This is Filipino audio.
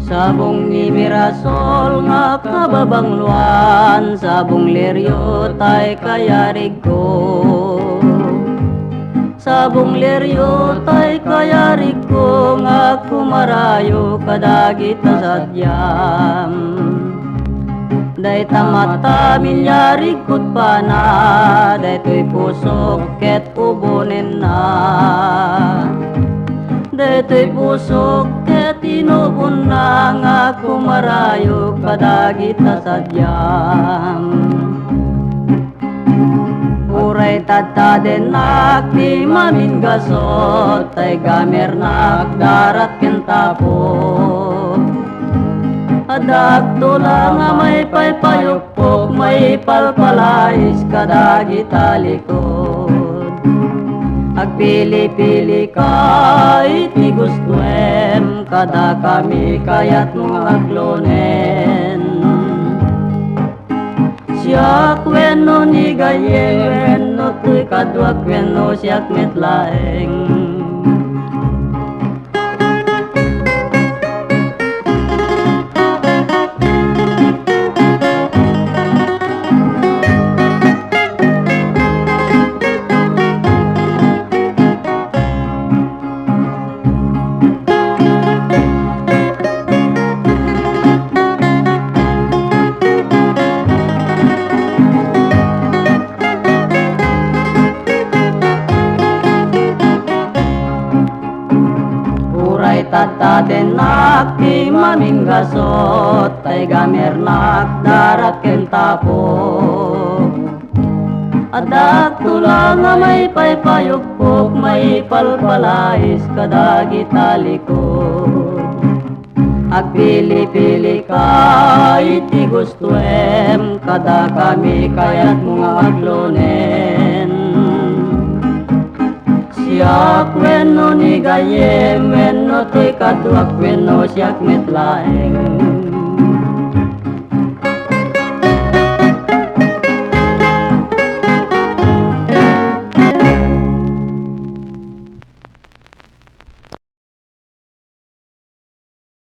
Sabong ni Mirasol nga kababangluan, sabong leryo tay kayarig ko. Sabong leryo tay kayarig ko, nga kumarayo kadagita sadyam. Day tamata milyarig kut pana, day to'y pusok ket ubunin na. Day to'y pusok ket inubon na, nga kumarayo kadagita sadyam. Uray tataden nak di mamingasot, tay gamer nak darat kentapo. Adak tula nga may paypayukpok, may palpalais kadagita likod. Agpili-pili ka iti gustuem, kada kami kayat mong aglonen. Siyak wenno ni gayeng, wenno tuy kadwak, wenno siyak metlaeng. Tataden nak di maminggasot, tay gamer nak darat kentapo. Adak tula nga may paypayukpok, may palpalais kadagita likod. Agpili-pili ka iti gustuem, kada kami kayat mong aglonen. Siyak wenno ni gayem, wenno tuy kadwak, wenno siyak metlaeng.